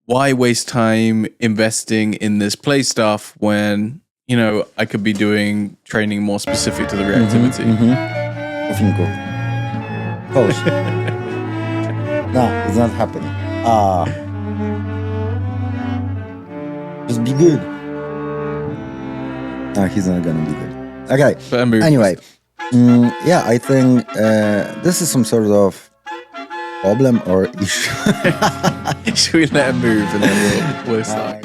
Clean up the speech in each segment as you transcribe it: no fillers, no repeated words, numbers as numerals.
why waste time investing in this play stuff when, I could be doing training more specific to the reactivity? Of course. No, it's not happening. Just be good. No, he's not gonna be good. Okay. Anyway, I think this is some sort of problem or issue. Should we let him move and then we'll start?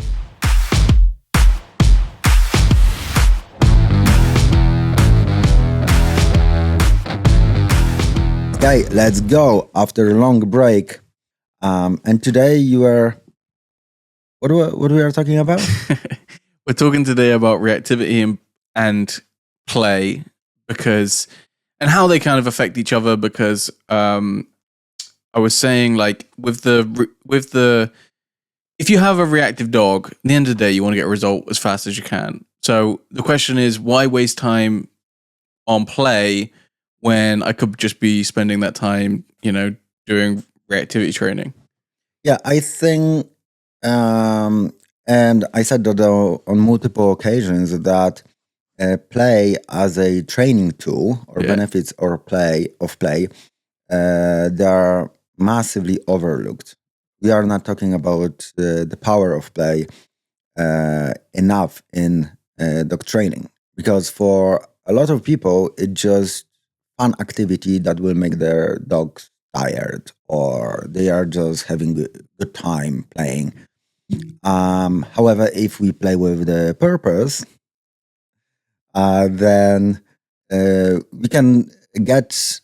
Okay, let's go after a long break. And today you are. What we are talking about? We're talking today about reactivity and play and how they kind of affect each other. Because I was saying, like, with the if you have a reactive dog, at the end of the day, you want to get a result as fast as you can. So the question is, why waste time on play when I could just be spending that time, doing reactivity training? Yeah, I think, and I said that on multiple occasions that play as a training tool or benefits of play, they are massively overlooked. We are not talking about the power of play enough in dog training, because for a lot of people, it's just fun activity that will make their dogs tired, or they are just having a good time playing. However, if we play with the purpose, then we can get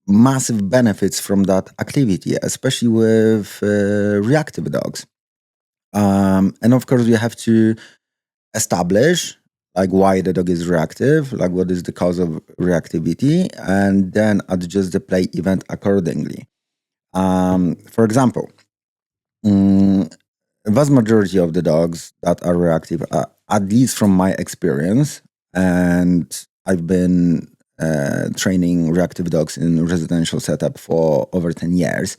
massive benefits from that activity, especially with reactive dogs. And of course, we have to establish like why the dog is reactive, like what is the cause of reactivity, and then adjust the play event accordingly. For example, the vast majority of the dogs that are reactive, at least from my experience, and I've been training reactive dogs in residential setup for over 10 years,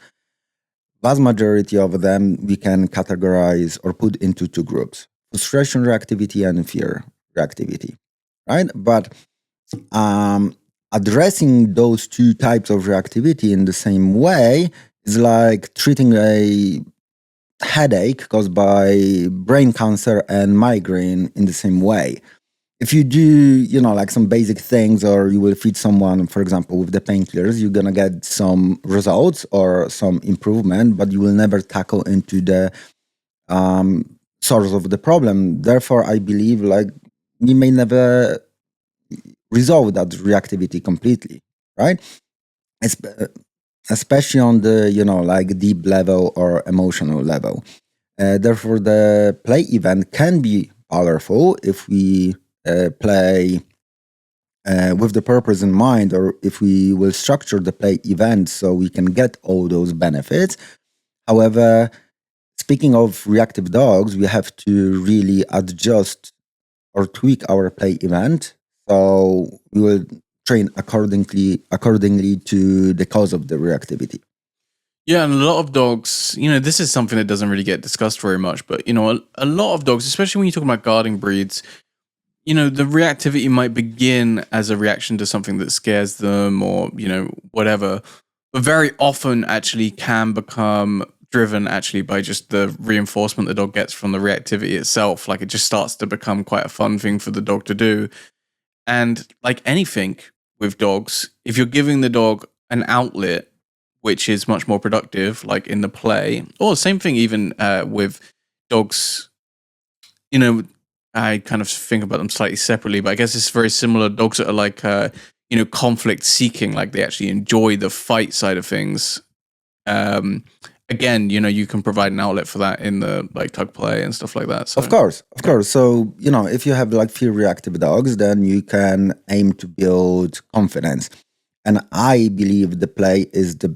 vast majority of them we can categorize or put into two groups: frustration reactivity and fear reactivity, right? But addressing those two types of reactivity in the same way is like treating a headache caused by brain cancer and migraine in the same way. If you do, like some basic things, or you will feed someone, for example, with the painkillers, you're going to get some results or some improvement, but you will never tackle into the source of the problem. Therefore, I believe like we may never resolve that reactivity completely, right? Especially on the, like deep level or emotional level. Therefore, the play event can be powerful if we play with the purpose in mind, or if we will structure the play event so we can get all those benefits. However, speaking of reactive dogs, we have to really adjust or tweak our play event, so we will train accordingly to the cause of the reactivity. Yeah, and a lot of dogs, this is something that doesn't really get discussed very much, but, a lot of dogs, especially when you talk about guarding breeds, the reactivity might begin as a reaction to something that scares them or, whatever, but very often actually can become driven actually by just the reinforcement the dog gets from the reactivity itself. Like, it just starts to become quite a fun thing for the dog to do. And like anything with dogs, if you're giving the dog an outlet which is much more productive, like in the play, or same thing even with dogs, I kind of think about them slightly separately, but I guess it's very similar. Dogs that are like, conflict seeking, like they actually enjoy the fight side of things. Again, you can provide an outlet for that in the like tug play and stuff like that. So. Of course. So, if you have like few reactive dogs, then you can aim to build confidence. And I believe the play is the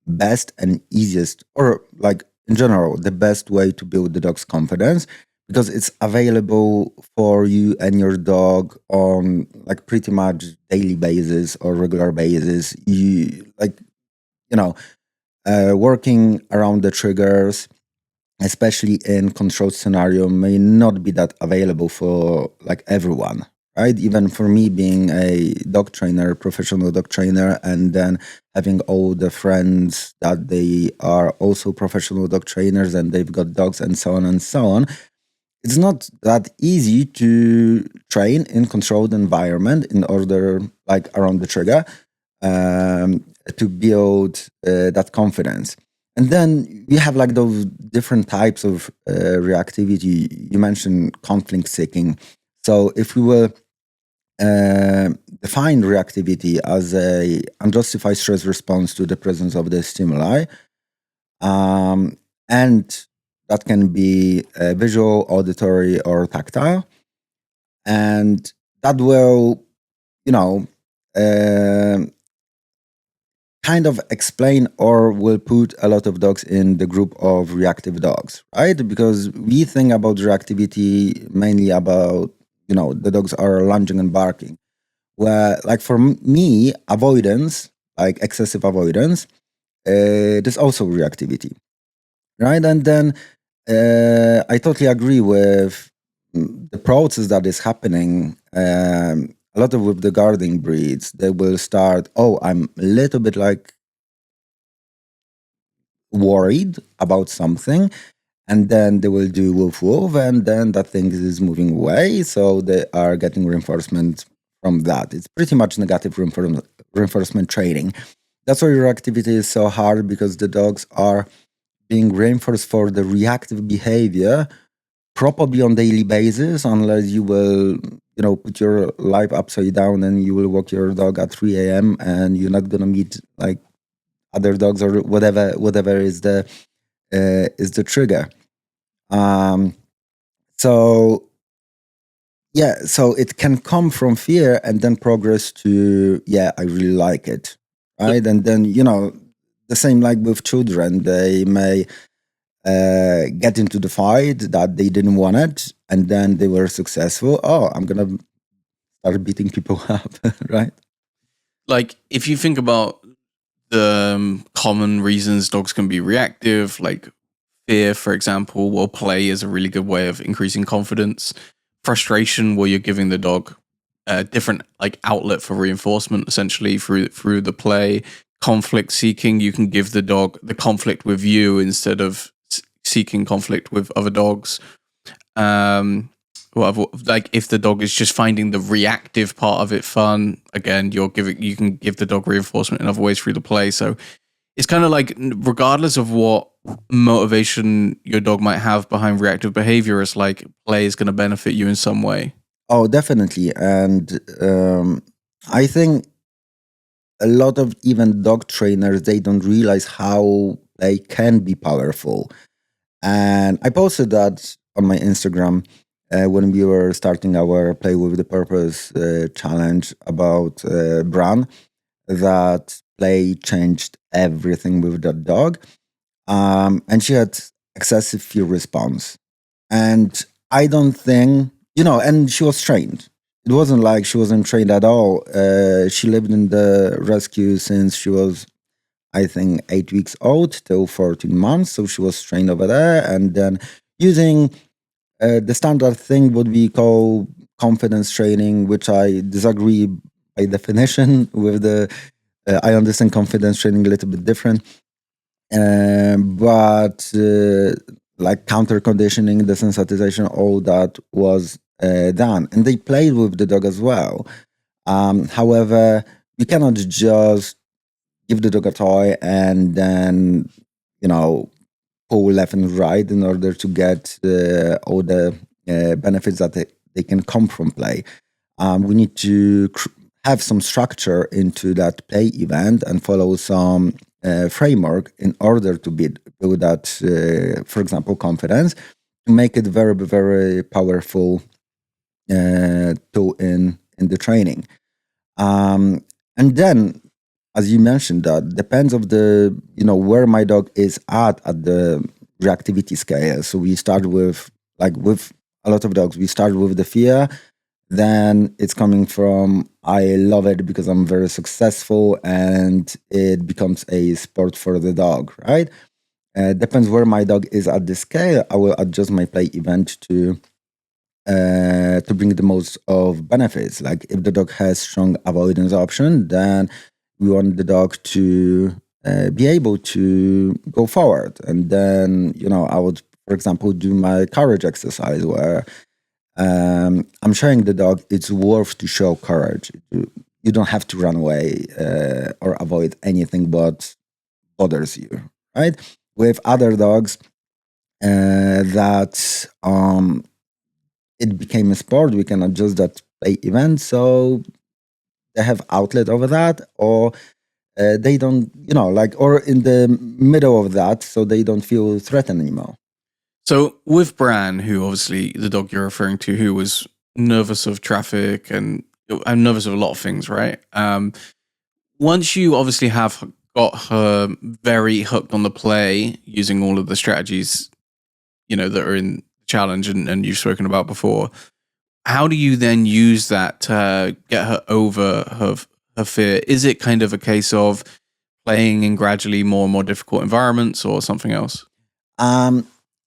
best and easiest, or like in general, the best way to build the dog's confidence, because it's available for you and your dog on like pretty much daily basis or regular basis. You like, working around the triggers, especially in controlled scenario, may not be that available for like everyone, right? Even for me being a dog trainer, professional dog trainer, and then having all the friends that they are also professional dog trainers and they've got dogs and so on and so on. It's not that easy to train in controlled environment in order, like around the trigger, to build that confidence. And then we have like those different types of reactivity. You mentioned conflict seeking. So if we will define reactivity as a unjustified stress response to the presence of the stimuli, and that can be visual, auditory, or tactile, and that will, you know, uh, kind of explain or will put a lot of dogs in the group of reactive dogs, right? Because we think about reactivity mainly about, the dogs are lunging and barking. Where, like for me, avoidance, like excessive avoidance, there's also reactivity, right? And then I totally agree with the process that is happening. A lot of with the guarding breeds, they will start, oh, I'm a little bit like worried about something, and then they will do woof woof, and then that thing is moving away. So they are getting reinforcement from that. It's pretty much negative reinforcement training. That's why your activity is so hard, because the dogs are being reinforced for the reactive behavior probably on daily basis, unless you will, put your life upside down and you will walk your dog at 3 a.m. and you're not gonna meet like other dogs or whatever is the trigger. Um, so yeah, so it can come from fear and then progress to, yeah, I really like it, right? And then the same like with children, they may get into the fight that they didn't want it, and then they were successful. Oh, I'm gonna start beating people up, right? Like, if you think about the common reasons dogs can be reactive, like fear, for example, well, play is a really good way of increasing confidence. Frustration, where you're giving the dog a different like outlet for reinforcement, essentially through the play. Conflict seeking, you can give the dog the conflict with you instead of seeking conflict with other dogs. Like if the dog is just finding the reactive part of it fun, again, you can give the dog reinforcement in other ways through the play. So it's kind of like, regardless of what motivation your dog might have behind reactive behavior, it's like play is going to benefit you in some way. Oh, definitely. And I think a lot of even dog trainers, they don't realize how they can be powerful. And I posted that on my Instagram when we were starting our Play with the Purpose challenge about Bran, that play changed everything with that dog. And she had excessive fear response. And I don't think, and she was trained. It wasn't like she wasn't trained at all. She lived in the rescue since she was, I think, 8 weeks old till 14 months. So she was trained over there. And then using the standard thing, what we call confidence training, which I disagree by definition with the, I understand confidence training a little bit different. But like counter conditioning, desensitization, all that was done. And they played with the dog as well. However, you cannot just give the dog a toy and then, pull left and right in order to get all the benefits that they can come from play. We need to have some structure into that play event and follow some framework in order to build that, for example, confidence, to make it very, very powerful tool in the training. And then, as you mentioned, that depends of the where my dog is at the reactivity scale. So we start with, like with a lot of dogs, we start with the fear. Then it's coming from, I love it because I'm very successful, and it becomes a sport for the dog, right? Depends where my dog is at the scale. I will adjust my play event to bring the most of benefits. Like if the dog has strong avoidance option, then we want the dog to be able to go forward. And then, I would, for example, do my courage exercise where I'm showing the dog it's worth to show courage. You don't have to run away or avoid anything but bothers you, right? With other dogs, that it became a sport, we can adjust that play event so they have outlet over that, or they don't, or in the middle of that, so they don't feel threatened anymore. So with Bran, who obviously the dog you're referring to, who was nervous of traffic and nervous of a lot of things, right? Once you obviously have got her very hooked on the play using all of the strategies, that are in the challenge and you've spoken about before, how do you then use that to get her over her fear? Is it kind of a case of playing in gradually more and more difficult environments or something else?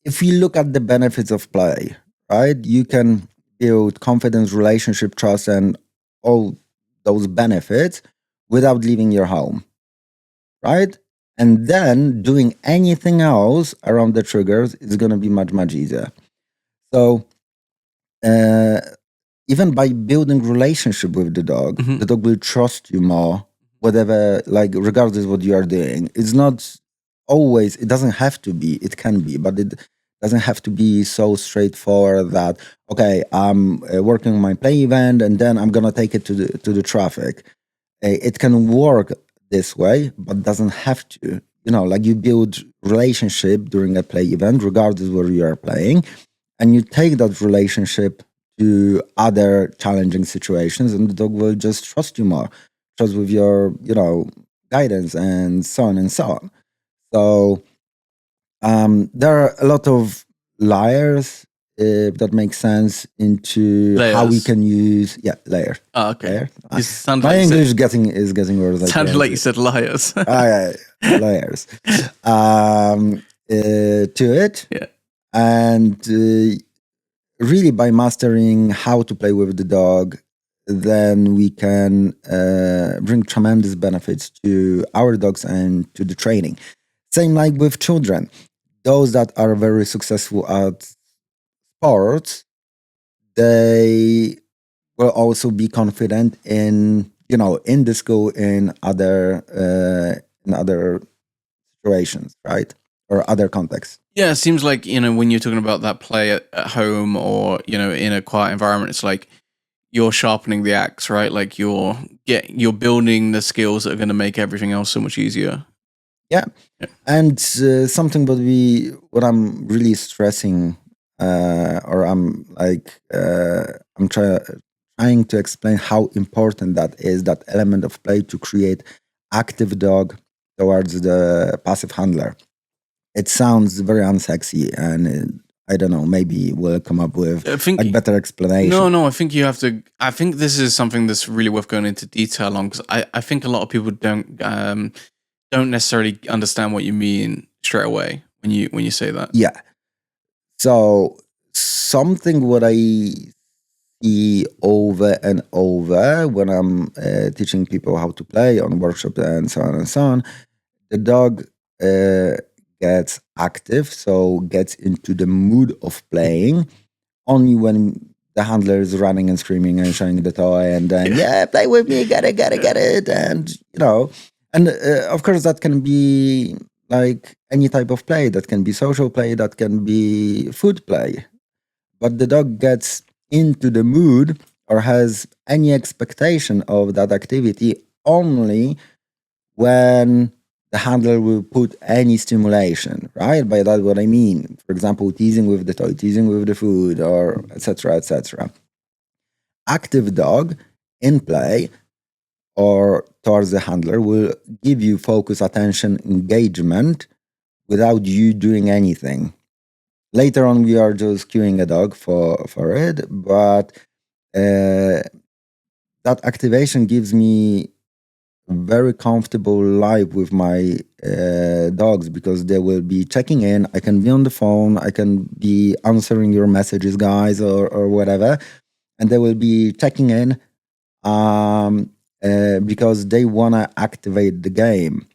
If you look at the benefits of play, right, you can build confidence, relationship, trust, and all those benefits without leaving your home, right? And then doing anything else around the triggers is going to be much, much easier. So even by building relationship with the dog, the dog will trust you more, whatever, like regardless what you are doing. It's not always, it doesn't have to be, it can be, but it doesn't have to be so straightforward that, okay, I'm working on my play event and then I'm going to take it to the traffic. It can work this way, but doesn't have to. Like you build relationship during a play event, regardless where you are playing, and you take that relationship to other challenging situations, and the dog will just trust you more, trust with your, guidance and so on and so on. So there are a lot of layers, if that makes sense, into how we Layers. can use layer. Oh, okay. Layer. You sound My like English is getting worse. sounded like you said liars. Layers to it. Yeah. And really, by mastering how to play with the dog, then we can bring tremendous benefits to our dogs and to the training. Same like with children. Those that are very successful at sports, they will also be confident in in the school, in other situations, right, or other contexts. Yeah, it seems like, when you're talking about that play at home or, in a quiet environment, it's like you're sharpening the axe, right? Like you're building the skills that are going to make everything else so much easier. Yeah. And something what I'm really stressing, or I'm like, I'm trying to explain how important that is, that element of play to create active dog towards the passive handler. It sounds very unsexy, and I don't know, maybe we'll come up with a better explanation. No, I think you have to. I think this is something that's really worth going into detail on, because I think a lot of people don't necessarily understand what you mean straight away when you say that. Yeah. So something what I see over and over when I'm teaching people how to play on workshops and so on and so on, the dog gets active, so gets into the mood of playing only when the handler is running and screaming and showing the toy, and then play with me, get it, and and of course that can be like any type of play. That can be social play, that can be food play, but the dog gets into the mood or has any expectation of that activity only when the handler will put any stimulation, right? By that, what I mean, for example, teasing with the toy, teasing with the food, or etc., etc. Active dog in play or towards the handler will give you focus, attention, engagement without you doing anything. Later on, we are just cueing a dog for it, but that activation gives me very comfortable live with my dogs because they will be checking in. I can be on the phone. I can be answering your messages, guys, or whatever, and they will be checking in because they want to activate the game.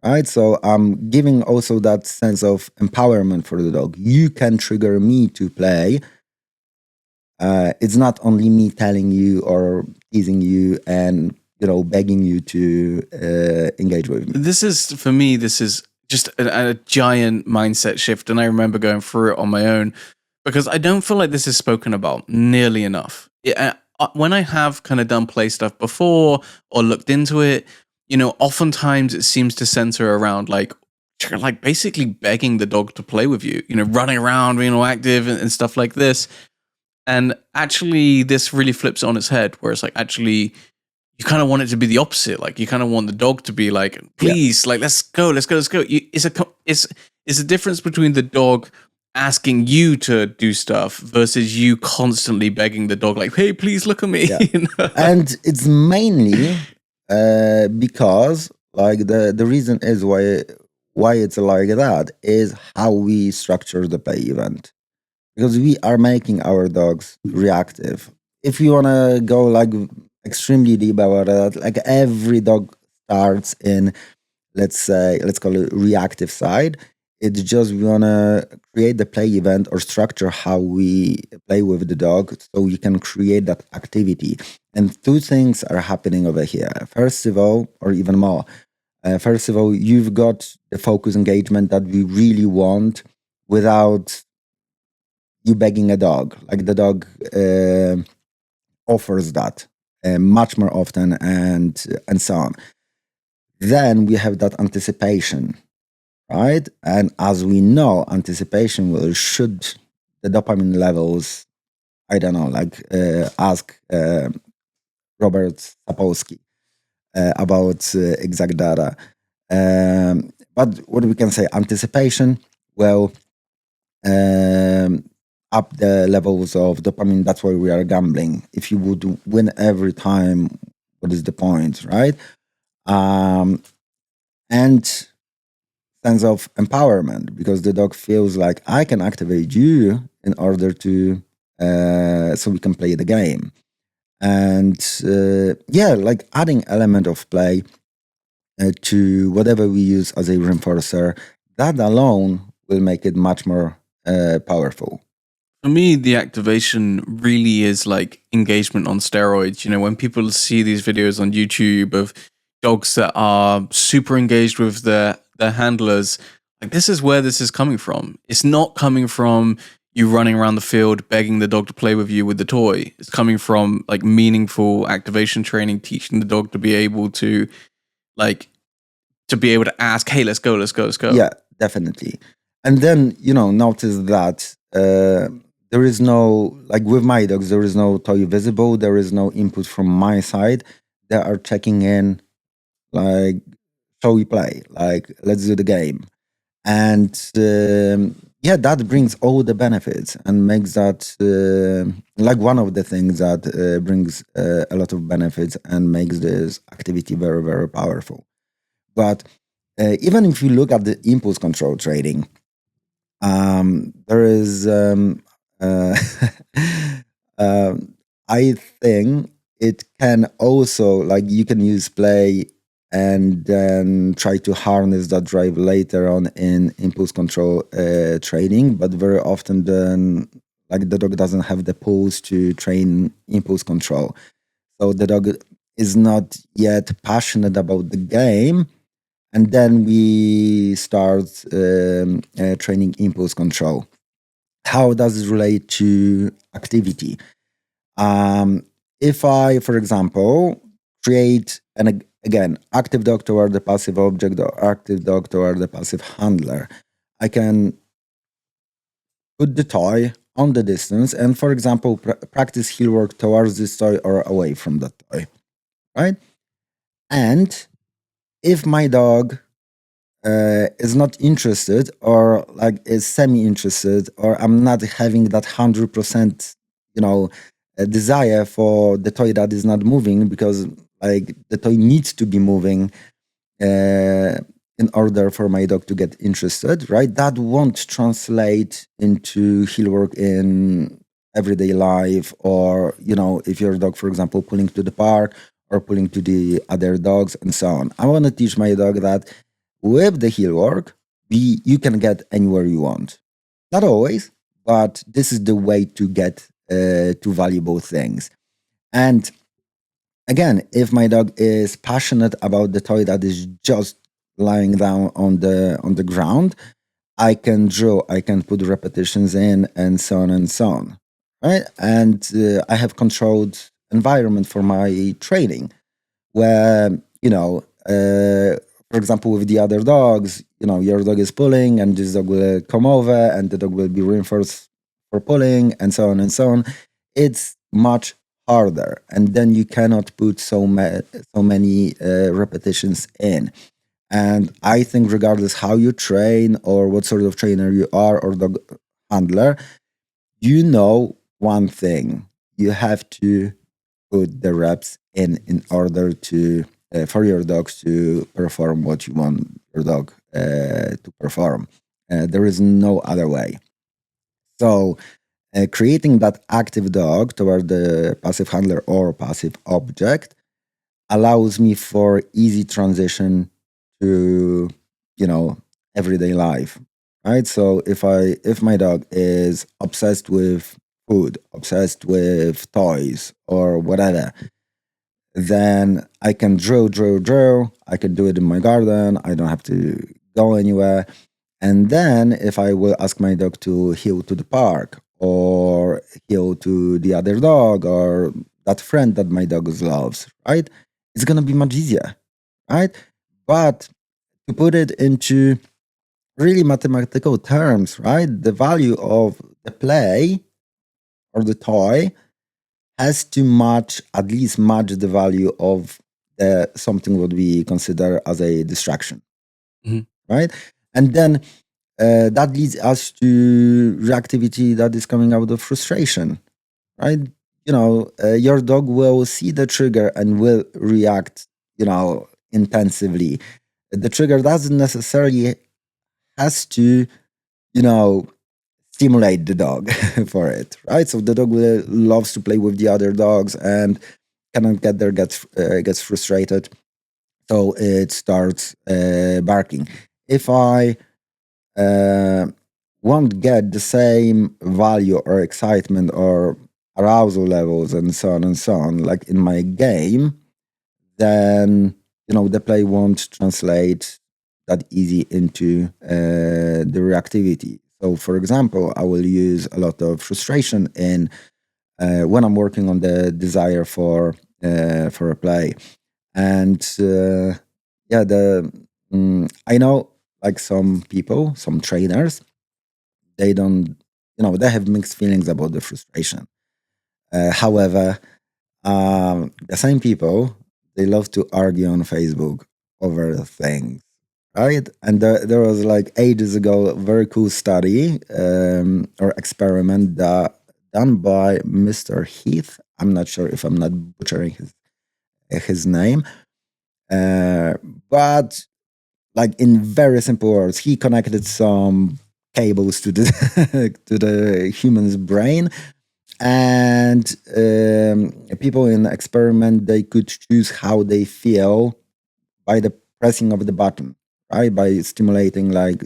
Right, so I'm giving also that sense of empowerment for the dog. You can trigger me to play. It's not only me telling you or teasing you and begging you to engage with me. This is, for me, this is just a giant mindset shift, and I remember going through it on my own because I don't feel like this is spoken about nearly enough. When I have kind of done play stuff before or looked into it, oftentimes it seems to center around like basically begging the dog to play with you, running around, being all active and stuff like this. And actually, this really flips on its head, where it's like, actually, you kind of want it to be the opposite. Like, you kind of want the dog to be like, please, like, let's go. It's a difference between the dog asking you to do stuff versus you constantly begging the dog, like, hey, please look at me. Yeah. And it's mainly because, like, the reason is why it's like that is how we structure the play event. Because we are making our dogs reactive. If you want to go like extremely deep about that, like every dog starts in, let's call it reactive side. It's just we want to create the play event or structure how we play with the dog so you can create that activity. And two things are happening over here. First of all, or even more, first of all, you've got the focus engagement that we really want without you begging a dog. Like the dog offers that much more often, and so on. Then we have that anticipation, right? And as we know, anticipation will shoot the dopamine levels. I don't know, like ask Robert Sapolsky about exact data. But what we can say, anticipation, well, up the levels of dopamine. That's why we are gambling. If you would win every time, what is the point, right? And sense of empowerment, because the dog feels like I can activate you in order to so we can play the game. And like adding element of play to whatever we use as a reinforcer, that alone will make it much more powerful. For me, the activation really is like engagement on steroids. When people see these videos on YouTube of dogs that are super engaged with their handlers, like, this is where this is coming from. It's not coming from you running around the field begging the dog to play with you with the toy. It's coming from like meaningful activation training, teaching the dog to be able to ask, hey, let's go. Yeah, definitely. And then, notice that there is no, like with my dogs, there is no toy visible. There is no input from my side. They are checking in, like, shall we play? Like, let's do the game. And that brings all the benefits and makes that like one of the things that brings a lot of benefits and makes this activity very, very powerful. But even if you look at the impulse control training, there is, I think it can also, like, you can use play and then try to harness that drive later on in impulse control training. But very often, then, like, the dog doesn't have the pulse to train impulse control. So the dog is not yet passionate about the game. And then we start training impulse control. How does it relate to activity? If I, for example, create again, active dog toward the passive object or active dog toward the passive handler, I can put the toy on the distance and, for example, practice heel work towards this toy or away from that toy, right? And if my dog is not interested or like is semi-interested, or I'm not having that 100%, desire for the toy that is not moving, because like the toy needs to be moving in order for my dog to get interested, right? That won't translate into heel work in everyday life, or if your dog, for example, pulling to the park or pulling to the other dogs and so on. I want to teach my dog that with the heel work, you can get anywhere you want. Not always, but this is the way to get to valuable things. And again, if my dog is passionate about the toy that is just lying down on the ground, I can draw, I can put repetitions in, and so on and so on, right? And I have controlled environment for my training, where for example, with the other dogs, your dog is pulling, and this dog will come over, and the dog will be reinforced for pulling, and so on and so on. It's much harder, and then you cannot put so many repetitions in. And I think, regardless how you train or what sort of trainer you are or dog handler, one thing: you have to put the reps in order to for your dogs to perform what you want your dog to perform. There is no other way. So creating that active dog toward the passive handler or passive object allows me for easy transition to everyday life, right? So if my dog is obsessed with food, obsessed with toys or whatever, then I can draw. I can do it in my garden. I don't have to go anywhere. And then if I will ask my dog to heel to the park or heel to the other dog or that friend that my dog loves, right? It's going to be much easier, right? But to put it into really mathematical terms, right? The value of the play or the toy has to at least match the value of something what we consider as a distraction, right? And then that leads us to reactivity that is coming out of frustration, right? Your dog will see the trigger and will react, intensively. The trigger doesn't necessarily has to, stimulate the dog for it, right? So the dog loves to play with the other dogs and cannot get there, gets frustrated, so it starts barking. If I won't get the same value or excitement or arousal levels and so on, like in my game, then the play won't translate that easy into the reactivity. So, for example, I will use a lot of frustration in when I'm working on the desire for a play, and I know, like, some people, some trainers, they don't, they have mixed feelings about the frustration. However, the same people, they love to argue on Facebook over things, right? And there was, like, ages ago, a very cool study or experiment done by Mr. Heath. I'm not sure if I'm not butchering his name, but, like, in very simple words, he connected some cables to the to the human's brain, and people in the experiment, they could choose how they feel by the pressing of the button, right? By stimulating, like,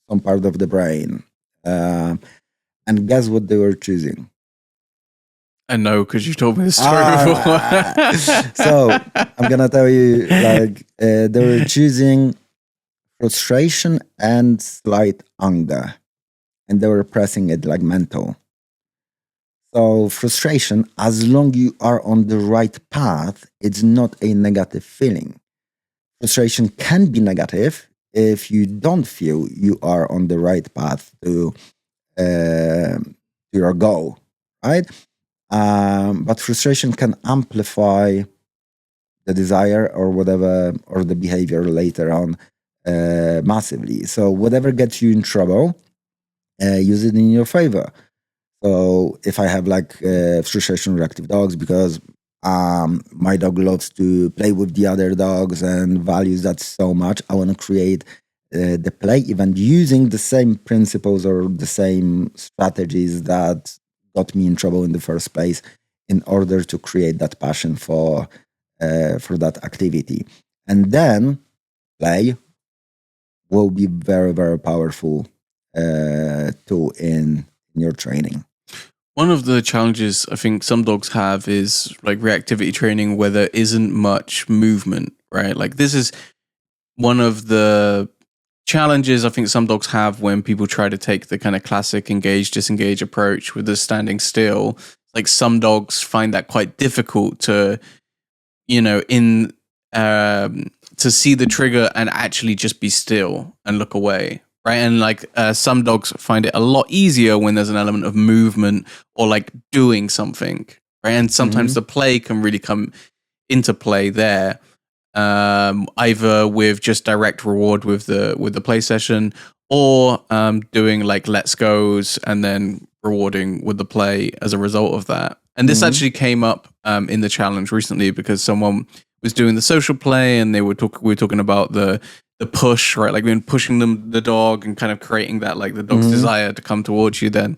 some part of the brain. And guess what they were choosing? I know, because you told me this story before. So I'm gonna tell you, like, they were choosing frustration and slight anger, and they were pressing it like mental. So frustration, as long you are on the right path, it's not a negative feeling. Frustration can be negative if you don't feel you are on the right path to your goal, right? But frustration can amplify the desire or whatever, or the behavior later on, massively. So whatever gets you in trouble, use it in your favor. So if I have, like, frustration reactive dogs because My dog loves to play with the other dogs and values that so much. I want to create the play event using the same principles or the same strategies that got me in trouble in the first place, in order to create that passion for that activity. And then play will be very, very powerful tool in your training. One of the challenges I think some dogs have is like reactivity training where there isn't much movement, right? Like this is one of the challenges I think some dogs have when people try to take the kind of classic engage, disengage approach with the standing still. Like some dogs find that quite difficult to, in to see the trigger and actually just be still and look away. Right. And like some dogs find it a lot easier when there's an element of movement or like doing something. Right. And sometimes the play can really come into play there. Either with just direct reward with the play session, or doing like let's goes and then rewarding with the play as a result of that. And this actually came up in the challenge recently because someone was doing the social play and we were talking about the push, right? Like we're pushing the dog and kind of creating that like the dog's desire to come towards you then.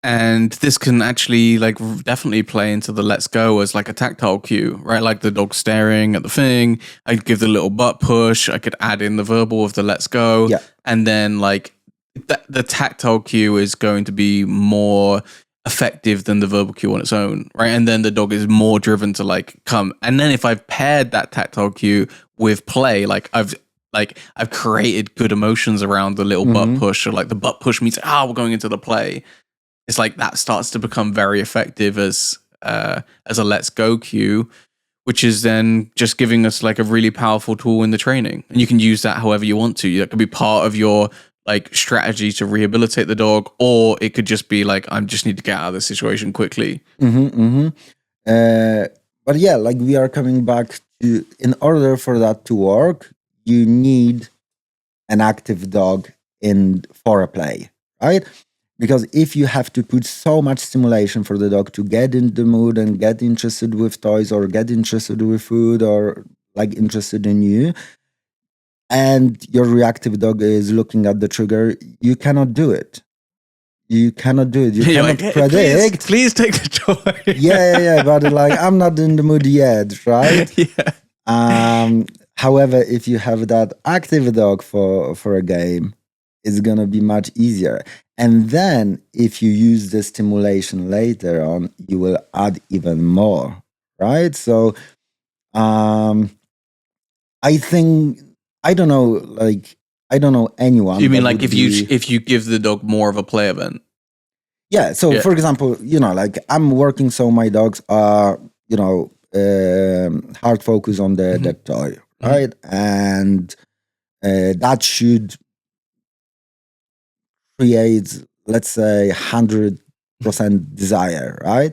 And this can actually like definitely play into the let's go as like a tactile cue, right? Like the dog staring at the thing. I'd give the little butt push. I could add in the verbal of the let's go. Yeah. And then like the tactile cue is going to be more effective than the verbal cue on its own, right? And then the dog is more driven to like come. And then if I've paired that tactile cue with play, like I've created good emotions around the little butt push, or like the butt push means we're going into the play. It's like that starts to become very effective as a let's go cue, which is then just giving us like a really powerful tool in the training. And you can use that however you want to. That could be part of your like strategy to rehabilitate the dog, or it could just be like, I just need to get out of this situation quickly. But yeah, like we are coming back to, in order for that to work, you need an active dog for a play, right? Because if you have to put so much stimulation for the dog to get in the mood and get interested with toys or get interested with food or like interested in you, and your reactive dog is looking at the trigger, you cannot do it. You cannot do it. You cannot like, predict. Please take the toy. yeah. But like, I'm not in the mood yet, right? Yeah. However, if you have that active dog for a game, it's gonna be much easier. And then if you use the stimulation later on, you will add even more, right? So I think I don't know anyone. You mean like if you give the dog more of a play event? Yeah. So for example, like I'm working, so my dogs are, hard focus on the toy, right? And that should create, let's say, 100% desire, right?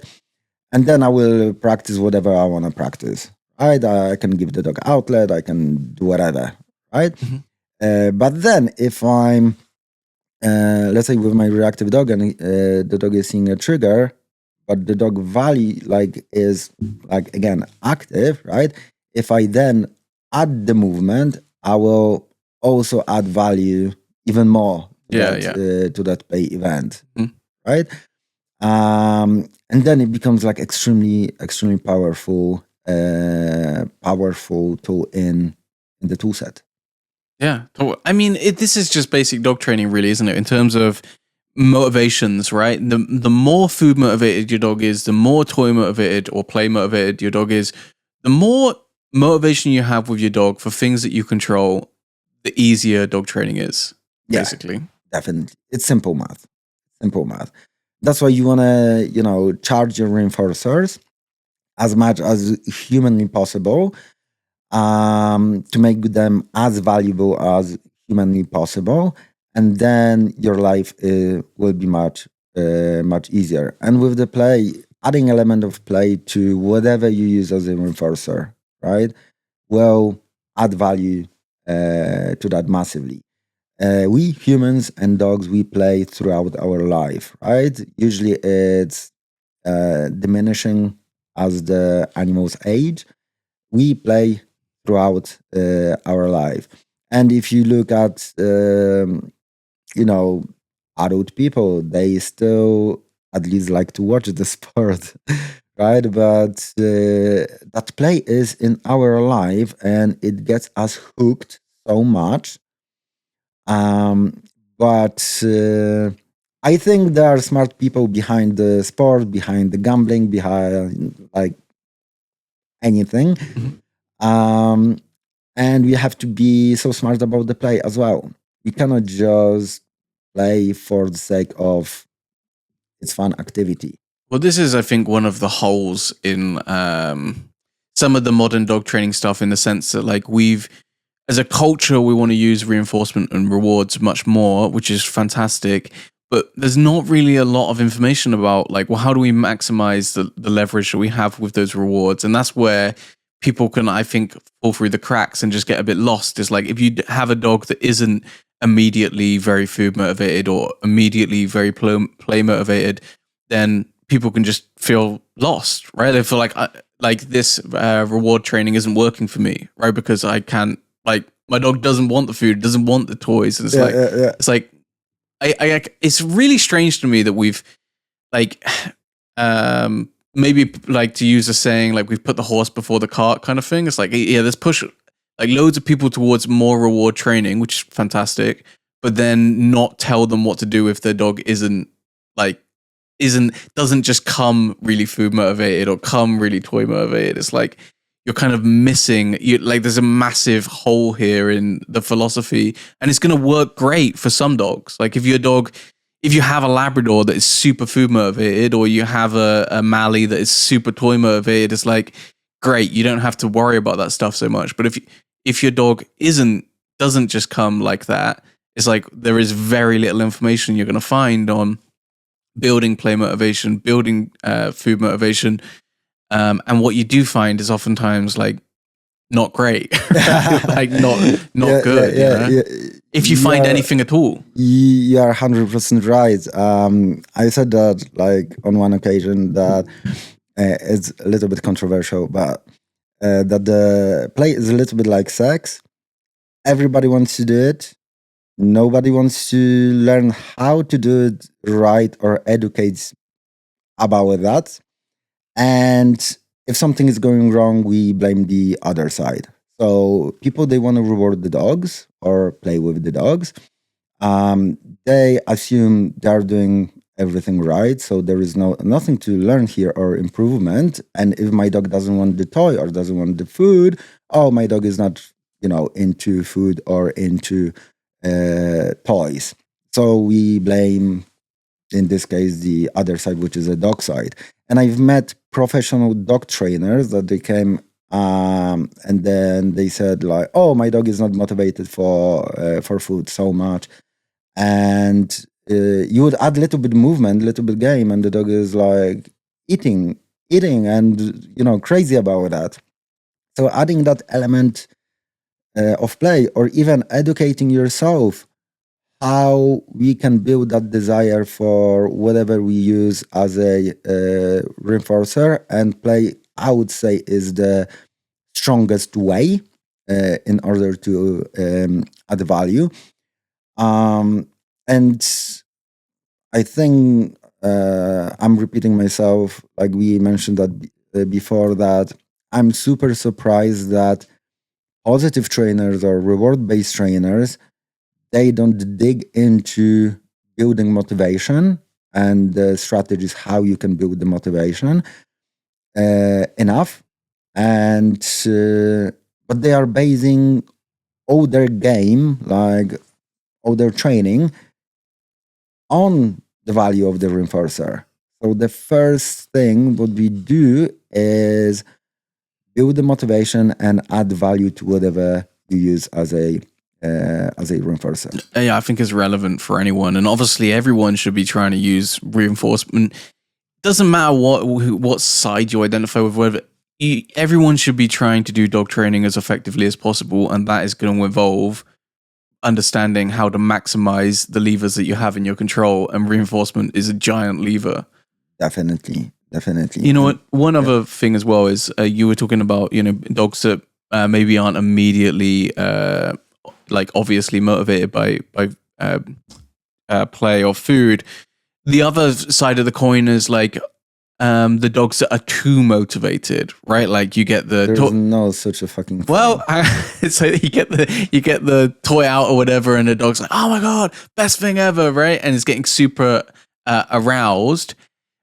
And then I will practice whatever I want to practice, right? I can give the dog outlet, I can do whatever, right? But then if I'm, let's say, with my reactive dog and the dog is seeing a trigger, but the dog value is again active, right? If I then add the movement, I will also add value even more to that play event, right? And then it becomes like extremely powerful tool in the tool set. Yeah, I mean, this is just basic dog training, really, isn't it? In terms of motivations, right? The more food motivated your dog is, the more toy motivated or play motivated your dog is, the more motivation you have with your dog for things that you control, the easier dog training is. Basically, definitely, it's simple math. That's why you want to charge your reinforcers as much as humanly possible, to make them as valuable as humanly possible, and then your life will be much easier. And with the play, adding element of play to whatever you use as a reinforcer, right, will add value to that massively. We humans and dogs, we play throughout our life, right? Usually it's diminishing as the animals age. We play throughout our life. And if you look at, adult people, they still at least like to watch the sport, right? But that play is in our life and it gets us hooked so much. But I think there are smart people behind the sport, behind the gambling, behind like anything. And we have to be so smart about the play as well. We cannot just play for the sake of it's fun activity. Well, this is, I think, one of the holes in some of the modern dog training stuff, in the sense that, like, as a culture, we want to use reinforcement and rewards much more, which is fantastic. But there's not really a lot of information about, like, well, how do we maximize the leverage that we have with those rewards? And that's where people can, I think, fall through the cracks and just get a bit lost. Is like, if you have a dog that isn't immediately very food motivated or immediately very play motivated, then people can just feel lost, right? They feel like this reward training isn't working for me, right? Because I can't, like, my dog doesn't want the food, doesn't want the toys, and it's like I it's really strange to me that we've, like, maybe, like, to use a saying, like, we've put the horse before the cart kind of thing. It's like, yeah, let's push like loads of people towards more reward training, which is fantastic, but then not tell them what to do if their dog doesn't just come really food motivated or come really toy motivated. It's like you're kind of missing, like, there's a massive hole here in the philosophy, and it's going to work great for some dogs. Like, if you have a Labrador that is super food motivated, or you have a Mali that is super toy motivated, it's like, great, you don't have to worry about that stuff so much. But if your dog doesn't just come like that, it's like there is very little information you're going to find on building play motivation, building food motivation, and what you do find is oftentimes, like, not great, like not good. Yeah. If you find anything at all, you are 100% right. I said that, like, on one occasion, that it's a little bit controversial, but that the play is a little bit like sex. Everybody wants to do it. Nobody wants to learn how to do it right or educate about that. And if something is going wrong, we blame the other side. So people, they want to reward the dogs or play with the dogs. They assume they're doing everything right. So there is nothing to learn here or improvement. And if my dog doesn't want the toy or doesn't want the food, oh, my dog is not, into food or into toys. So we blame, in this case, the other side, which is the dog side. And I've met professional dog trainers that they came and then they said, like, oh, my dog is not motivated for food so much. And you would add a little bit movement, little bit game, and the dog is like eating and, crazy about that. So adding that element of play, or even educating yourself how we can build that desire for whatever we use as a reinforcer, and play, I would say, is the strongest way in order to add value. And I think I'm repeating myself, like we mentioned that before, that I'm super surprised that positive trainers or reward-based trainers, they don't dig into building motivation and the strategies how you can build the motivation enough. And but they are basing all their game, like all their training, on the value of the reinforcer. So the first thing what we do is build the motivation and add value to whatever you use as a reinforcer. Yeah, I think it's relevant for anyone, and obviously everyone should be trying to use reinforcement. Doesn't matter what side you identify with. Whatever, everyone should be trying to do dog training as effectively as possible, and that is going to involve understanding how to maximize the levers that you have in your control. And reinforcement is a giant lever. Definitely. definitely. You know what? And One yeah, other thing as well is you were talking about dogs that maybe aren't immediately like obviously motivated by uh, play or food. The other side of the coin is like the dogs that are too motivated, right? Like you get the there's no such a fucking well, thing. so you get the toy out or whatever, and the dog's like, "Oh my god, best thing ever!" Right? And it's getting super aroused,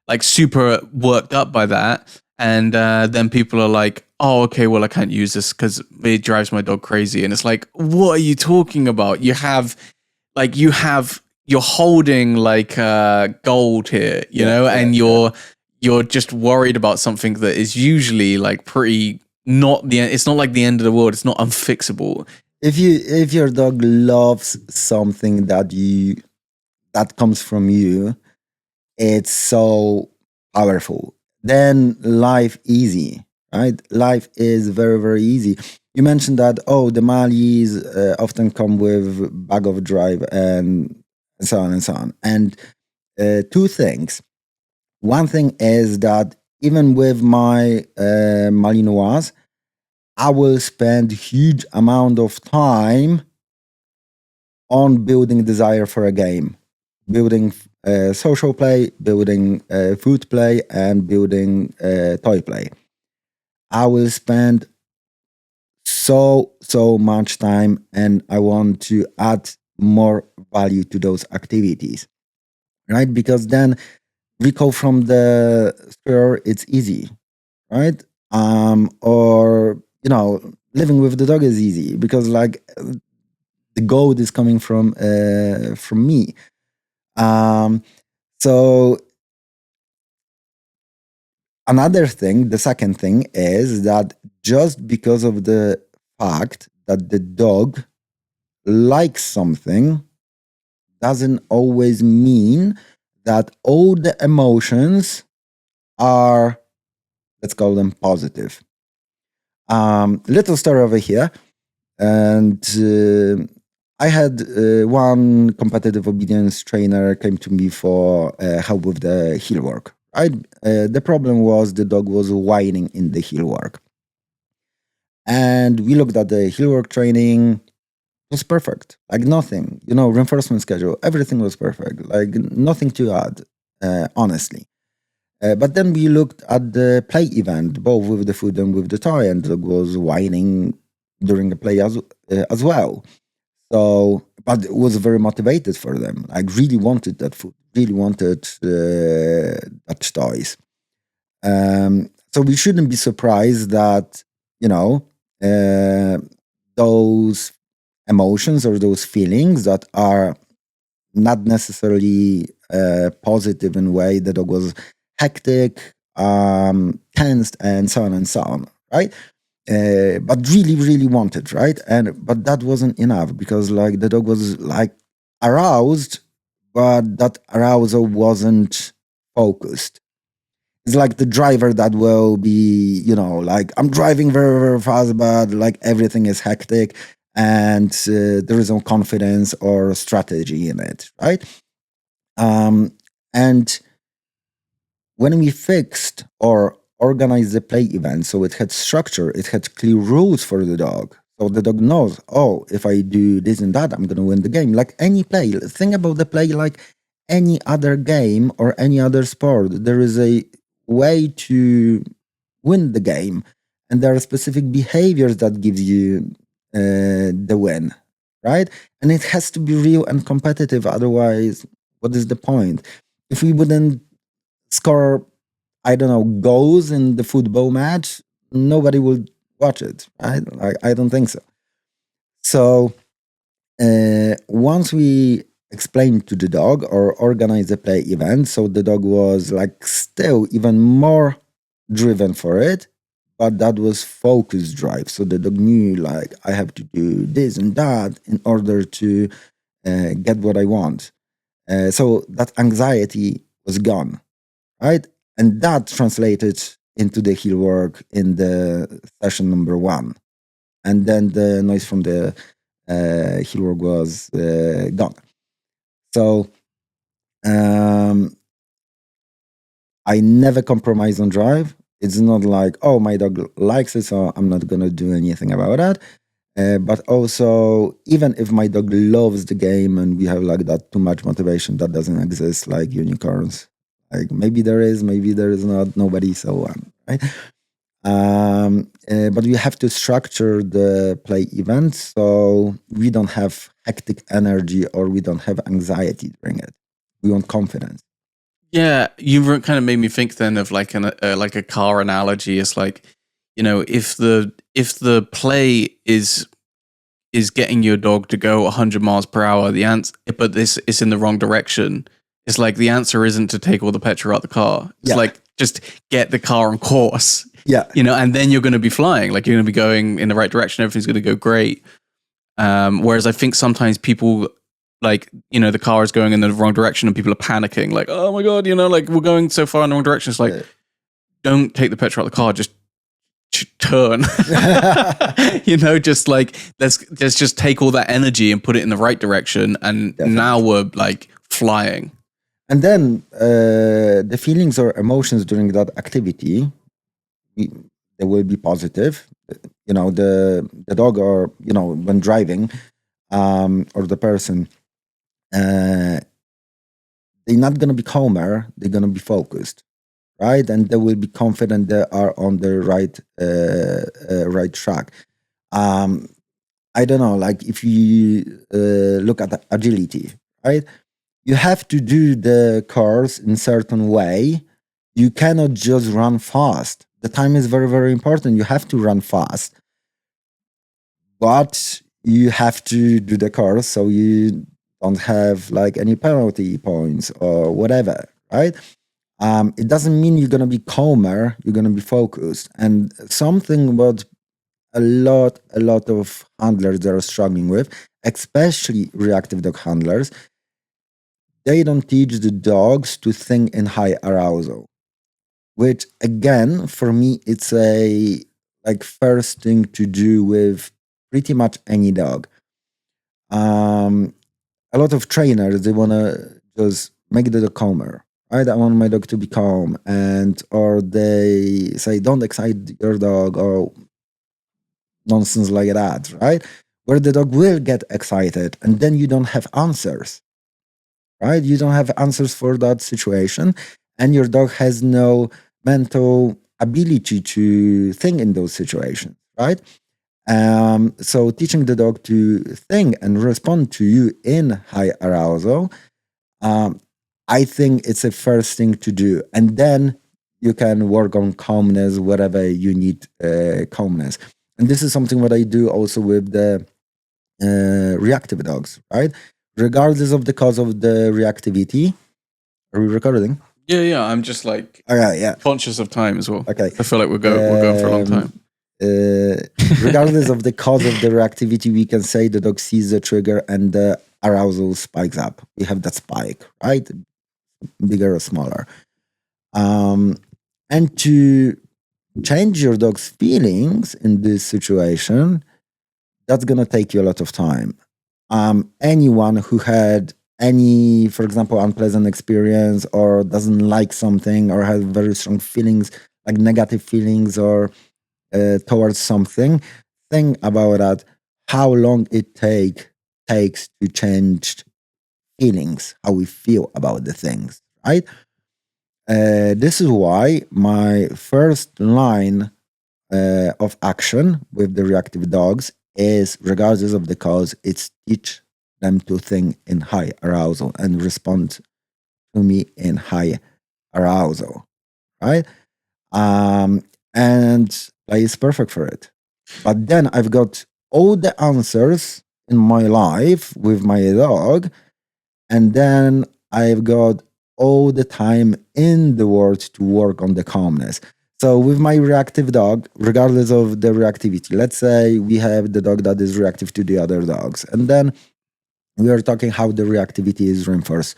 like super worked up by that, and then people are like, "Oh, okay, well, I can't use this because it drives my dog crazy." And it's like, what are you talking about? You're holding like gold here, Yeah, yeah, and yeah. you're just worried about something that is usually like pretty not the it's not like the end of the world. It's not unfixable. If your dog loves something that comes from you, it's so powerful. Then life easy, right? Life is very, very easy. You mentioned that, oh, the Malis often come with bag of drive and so on and so on. And two things. One thing is that even with my Malinois, I will spend huge amount of time on building desire for a game, building social play, building food play, and building toy play. I will spend so much time, and I want to add more value to those activities, right? Because then recall from the store, it's easy, right? Or living with the dog is easy because like the gold is coming from me. Um, so another thing, the second thing is that just because of the fact that the dog likes something doesn't always mean that all the emotions are, let's call them positive. Little story over here. And I had one competitive obedience trainer came to me for help with the heel work. The problem was the dog was whining in the heel work. And we looked at the heel work training. It was perfect. Like nothing, reinforcement schedule, everything was perfect. Like nothing to add, honestly. But then we looked at the play event, both with the food and with the toy, and the dog was whining during the play as well. So, but it was very motivated for them. Like really wanted that food, really wanted that toys. So we shouldn't be surprised that you know uh, those emotions or those feelings that are not necessarily positive in a way. The dog was hectic, tensed, and so on and so on. Right? But really, really wanted, right? But that wasn't enough because like the dog was like aroused, but that arousal wasn't focused. It's like the driver that will be, like I'm driving very, very fast, but like everything is hectic and there is no confidence or strategy in it, right? And when we fixed or organized the play event so it had structure, it had clear rules for the dog. So the dog knows, oh, if I do this and that, I'm going to win the game. Like any play, think about the play like any other game or any other sport. There is a way to win the game, and there are specific behaviors that give you the win, right? And it has to be real and competitive. Otherwise, what is the point? If we wouldn't score, I don't know, goals in the football match, nobody will watch it, right? I don't think so. So once we explained to the dog or organized the play event, so the dog was like still even more driven for it, but that was focus drive. So the dog knew like I have to do this and that in order to get what I want. So that anxiety was gone, right? And that translated into the heel work in the session number one. And then the noise from the heel work was gone. So um, I never compromise on drive. It's not like, oh, my dog likes it, so I'm not going to do anything about that. But also, even if my dog loves the game and we have like that too much motivation, that doesn't exist like unicorns. Like maybe there is not, nobody so on, right? But we have to structure the play events so we don't have hectic energy or we don't have anxiety during it. We want confidence. Yeah, kind of made me think then of like like a car analogy. It's like, if the play is getting your dog to go 100 miles per hour, the answer, but this is in the wrong direction. It's like the answer isn't to take all the petrol out the car. It's like just get the car on course. Yeah, and then you're going to be flying. Like you're going to be going in the right direction. Everything's going to go great. Whereas I think sometimes people, like, the car is going in the wrong direction and people are panicking, like, oh my God, like we're going so far in the wrong direction. It's like, don't take the petrol out of the car, just turn. Just like, let's just take all that energy and put it in the right direction. And now we're like flying. And then the feelings or emotions during that activity, they will be positive. The dog or, when driving, or the person, they're not going to be calmer, they're going to be focused, right? And they will be confident they are on the right track. I don't know, like if you look at agility, right? You have to do the course in a certain way. You cannot just run fast. The time is very, very important. You have to run fast. But you have to do the course so you don't have like any penalty points or whatever, right? It doesn't mean you're going to be calmer, you're going to be focused. And something what a lot of handlers that are struggling with, especially reactive dog handlers, they don't teach the dogs to think in high arousal, which again, for me, it's a like first thing to do with pretty much any dog. A lot of trainers, they want to just make the dog calmer, right? I want my dog to be calm, or they say don't excite your dog or nonsense like that, right? Where the dog will get excited, and then you don't have answers, right? You don't have answers for that situation, and your dog has no mental ability to think in those situations, right? So teaching the dog to think and respond to you in high arousal, I think it's a first thing to do. And then you can work on calmness, wherever you need calmness. And this is something that I do also with the reactive dogs, right? Regardless of the cause of the reactivity. Are we recording? Yeah. I'm just like conscious of time as well. Okay. I feel like we're going for a long time. Regardless of the cause of the reactivity, we can say the dog sees the trigger and the arousal spikes up. We have that spike, right? Bigger or smaller. And to change your dog's feelings in this situation, that's going to take you a lot of time. Anyone who had any, for example, unpleasant experience or doesn't like something or has very strong feelings, like negative feelings or towards something, think about that, how long it takes to change feelings, how we feel about the things, right? This is why my first line of action with the reactive dogs is, regardless of the cause, it's teach them to think in high arousal and respond to me in high arousal, right? And play is perfect for it. But then I've got all the answers in my life with my dog, and then I've got all the time in the world to work on the calmness. So with my reactive dog, regardless of the reactivity, let's say we have the dog that is reactive to the other dogs, and then we are talking how the reactivity is reinforced.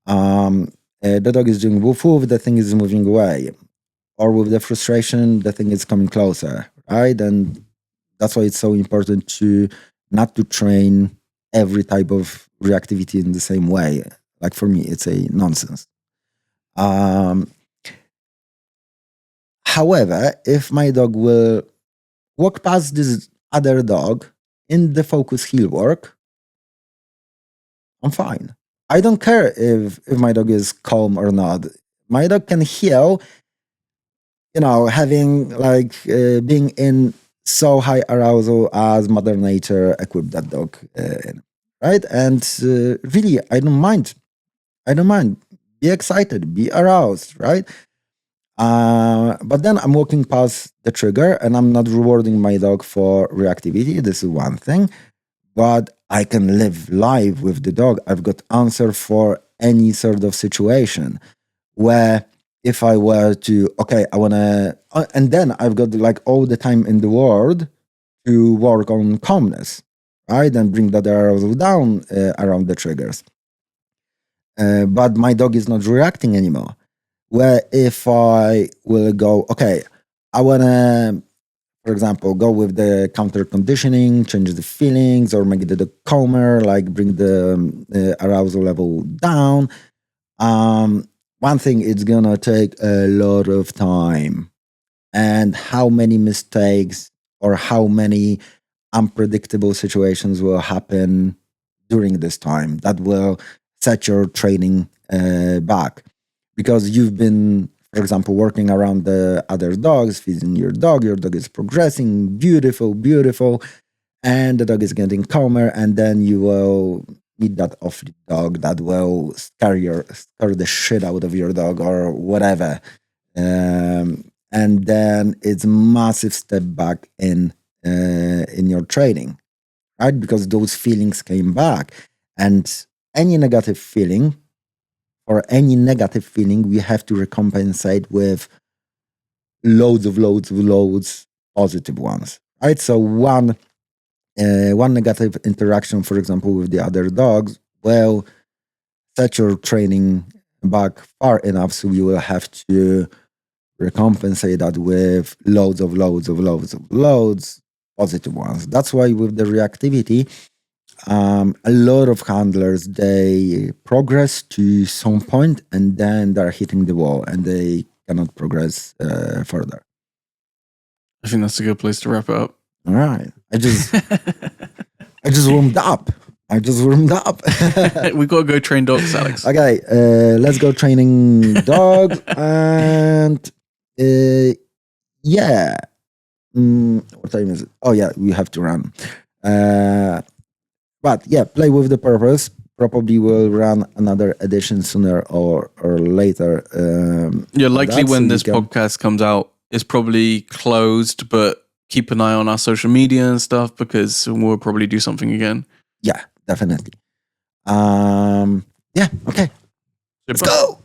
The dog is doing woof woof, the thing is moving away. Or with the frustration, the thing is coming closer, right? And that's why it's so important to not to train every type of reactivity in the same way. Like for me, it's a nonsense. However, if my dog will walk past this other dog in the focus heel work, I'm fine. I don't care if my dog is calm or not. My dog can heal, having being in so high arousal as Mother Nature equipped that dog in, right? And really, I don't mind. Be excited, be aroused, right? But then I'm walking past the trigger and I'm not rewarding my dog for reactivity. This is one thing. But I can live live with the dog. I've got answer for any sort of situation where if I were to, I want to, and then I've got all the time in the world to work on calmness, right? And bring that arousal down around the triggers. But my dog is not reacting anymore. Where if I will go, I want to, for example, go with the counter conditioning, change the feelings, or make the calmer, bring the arousal level down. One thing, it's gonna take a lot of time, and how many mistakes or how many unpredictable situations will happen during this time that will set your training back, because you've been, for example, working around the other dogs, feeding your dog is progressing, beautiful, and the dog is getting calmer, and then you will meet that off-lead dog that will scare the shit out of your dog or whatever. And then it's massive step back in your training, right? Because those feelings came back, and any negative feeling, we have to recompensate with loads positive ones, right? So one negative interaction, for example, with the other dogs, will set your training back far enough, so you will have to recompensate that with loads positive ones. That's why with the reactivity, a lot of handlers, they progress to some point and then they're hitting the wall and they cannot progress further. I think that's a good place to wrap it up. All right. I just warmed up. We gotta go train dogs, Alex. Okay, let's go training dogs. And yeah. What time is it? Oh yeah, we have to run. But yeah, play with the purpose. Probably will run another edition sooner or later. Likely when this podcast comes out, it's probably closed, but keep an eye on our social media and stuff, because we'll probably do something again. Yeah, definitely. Yeah, okay. Super. Let's go.